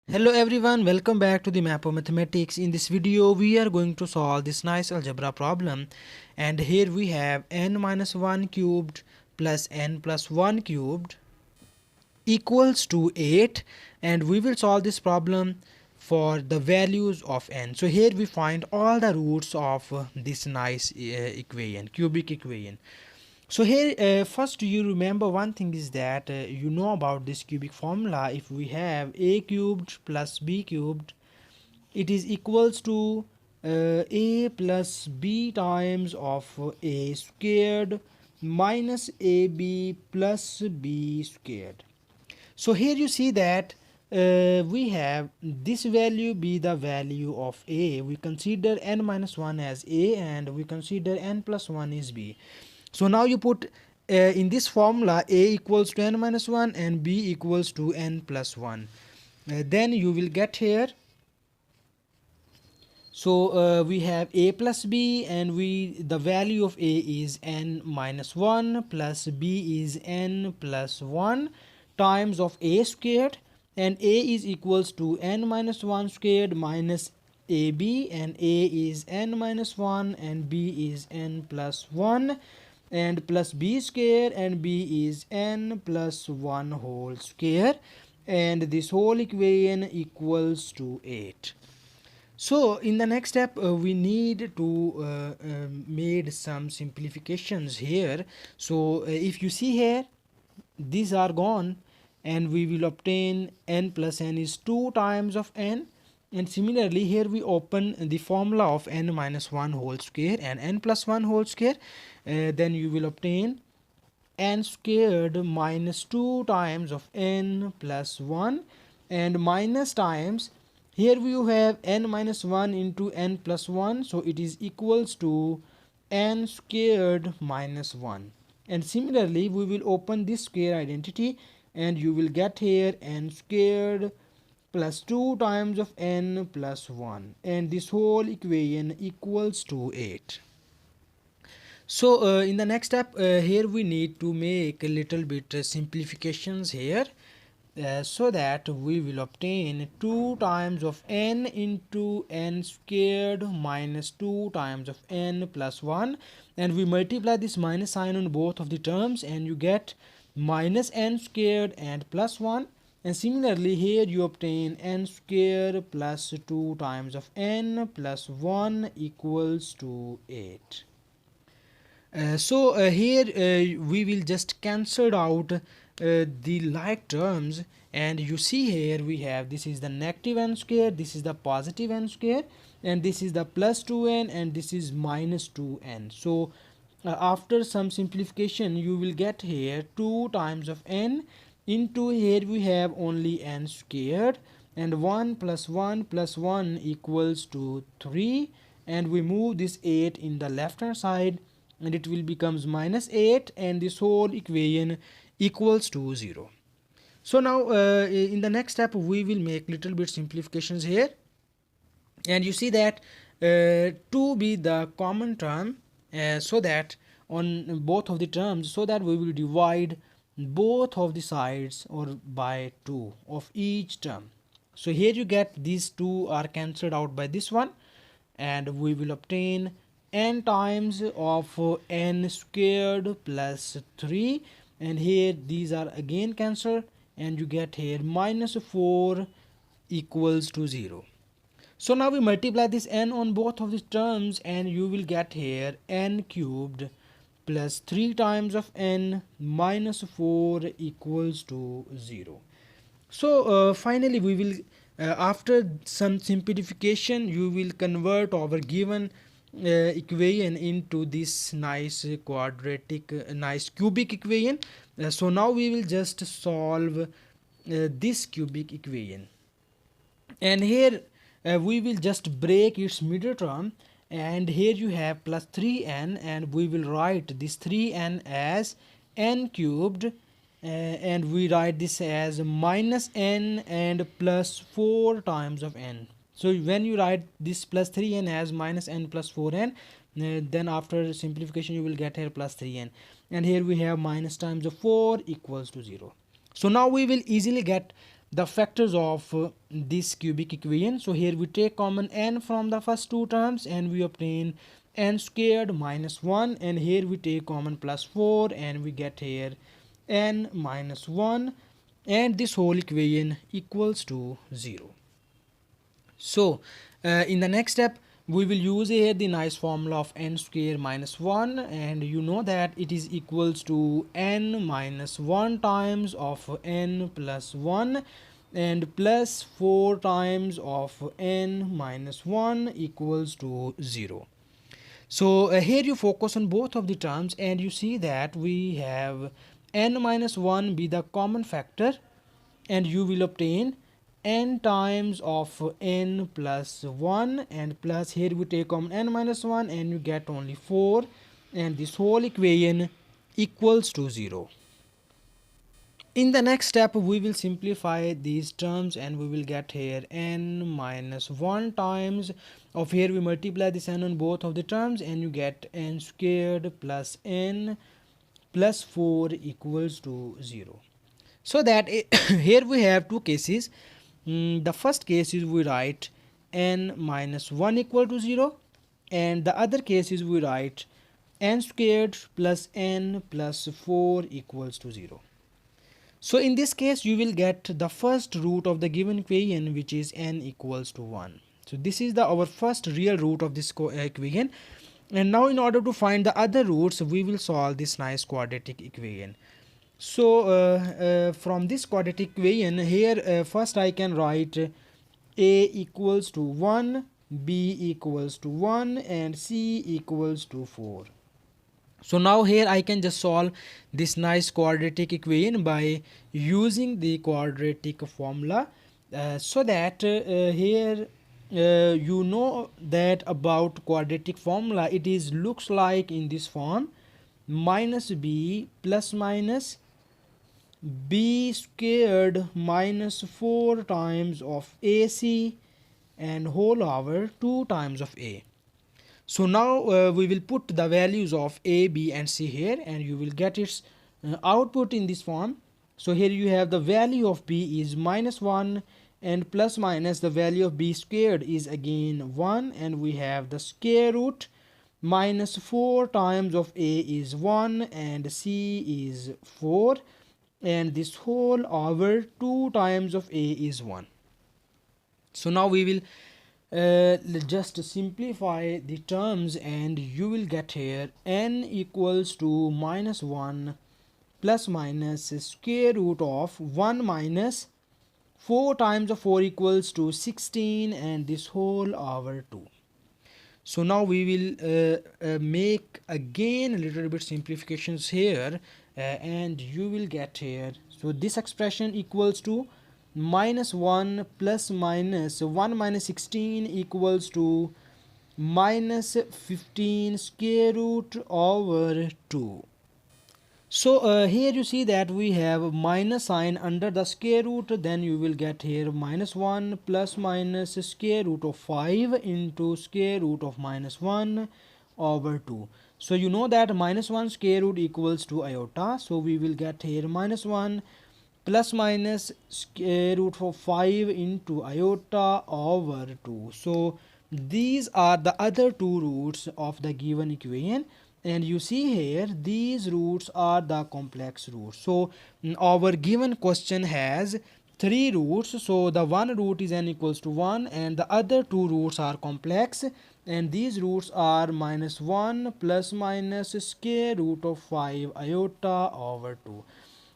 Hello everyone, welcome back to the map of mathematics. In this video we are going to solve this nice algebra problem, and here we have n minus 1 cubed plus n plus 1 cubed equals to 8, and we will solve this problem for the values of n. So here we find all the roots of this nice equation, cubic equation. So here first you remember one thing is that you know about this cubic formula. If we have a cubed plus b cubed, it is equals to a plus b times of a squared minus ab plus b squared. So here you see that we have this value be the value of a. We consider n minus 1 as a, and we consider n plus 1 is b. So now you put in this formula a equals to n minus 1 and b equals to n plus 1. Then you will get here. So we have a plus b, and the value of a is n minus 1 plus b is n plus 1 times of a squared, and a is equals to n minus 1 squared minus ab, and a is n minus 1 and b is n plus 1, and plus b square, and b is n plus 1 whole square, and this whole equation equals to 8. So in the next step we need to made some simplifications here. So if you see here, these are gone, and we will obtain n plus n is 2 times of n, and similarly here we open the formula of n minus 1 whole square and n plus 1 whole square. Then you will obtain n squared minus 2 times of n plus 1, and minus times here we have n minus 1 into n plus 1, so it is equals to n squared minus 1. And similarly we will open this square identity, and you will get here n squared plus 2 times of n plus 1, and this whole equation equals to 8. So in the next step here we need to make a little bit simplifications here, so that we will obtain 2 times of n into n squared minus 2 times of n plus 1, and we multiply this minus sign on both of the terms, and you get minus n squared and plus 1. And similarly here you obtain n squared plus 2 times of n plus 1 equals to 8. So here we will just cancel out the like terms, and you see here we have, this is the negative n square, this is the positive n square, and this is the plus 2n, and this is minus 2n. So after some simplification you will get here 2 times of n into, here we have only n squared, and 1 plus 1 plus 1 equals to 3, and we move this 8 in the left hand side, and it will becomes minus 8, and this whole equation equals to 0. So now in the next step we will make little bit simplifications here, and you see that 2 be the common term, so that on both of the terms, so that we will divide both of the sides or by 2 of each term. So here you get these 2 are cancelled out by this one, and we will obtain n times of n squared plus 3, and here these are again cancelled, and you get here minus 4 equals to 0. So now we multiply this n on both of these terms, and you will get here n cubed plus 3 times of n minus 4 equals to 0. So finally we will after some simplification you will convert our given equation into this nice quadratic nice cubic equation. So now we will just solve this cubic equation, and here we will just break its middle term, and here you have plus 3n, and we will write this 3n as n cubed, and we write this as minus n and plus 4 times of n. So when you write this plus 3n as minus n plus 4n, then after simplification you will get here plus 3n, and here we have minus times of 4 equals to 0. So now we will easily get the factors of this cubic equation. So here we take common n from the first two terms and we obtain n squared minus 1, and here we take common plus 4 and we get here n minus 1, and this whole equation equals to 0. So in the next step we will use here the nice formula of n square minus 1, and you know that it is equals to n minus 1 times of n plus 1 and plus 4 times of n minus 1 equals to 0. So here you focus on both of the terms and you see that we have n minus 1 be the common factor, and you will obtain n times of n plus 1 and plus here we take common n minus 1 and you get only 4, and this whole equation equals to 0. In the next step we will simplify these terms and we will get here n minus 1 times of, here we multiply this n on both of the terms and you get n squared plus n plus 4 equals to 0. So that here we have two cases. The first case is we write n minus 1 equal to 0, and the other case is we write n squared plus n plus 4 equals to 0. So in this case you will get the first root of the given equation, which is n equals to 1. So this is our first real root of this equation, and now in order to find the other roots we will solve this nice quadratic equation. So from this quadratic equation here, first I can write a equals to 1, b equals to 1 and c equals to 4. So now here I can just solve this nice quadratic equation by using the quadratic formula, so that here you know that about quadratic formula, it is looks like in this form: minus b plus minus b squared minus 4 times of ac and whole over 2 times of a. So now we will put the values of a, b and c here and you will get its output in this form. So here you have the value of b is minus 1 and plus minus the value of b squared is again 1, and we have the square root minus 4 times of a is 1 and c is 4, and this whole over 2 times of a is 1. So now we will just simplify the terms and you will get here n equals to minus 1 plus minus square root of 1 minus 4 times of 4 equals to 16 and this whole over 2. So now we will make again a little bit simplifications here, and you will get here, so this expression equals to minus 1 plus minus 1 minus 16 equals to minus 15 square root over 2. So here you see that we have minus sign under the square root, then you will get here minus 1 plus minus square root of 5 into square root of minus 1 over 2. So you know that minus 1 square root equals to iota, so we will get here minus 1 plus minus square root of 5 into iota over 2. So these are the other two roots of the given equation, and you see here these roots are the complex roots. So our given question has 3 roots, so the one root is n equals to 1 and the other two roots are complex, and these roots are minus 1 plus minus square root of 5 iota over 2.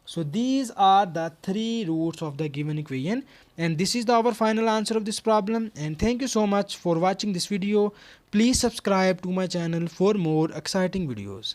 So these are the 3 roots of the given equation, and this is our final answer of this problem. And thank you so much for watching this video. Please subscribe to my channel for more exciting videos.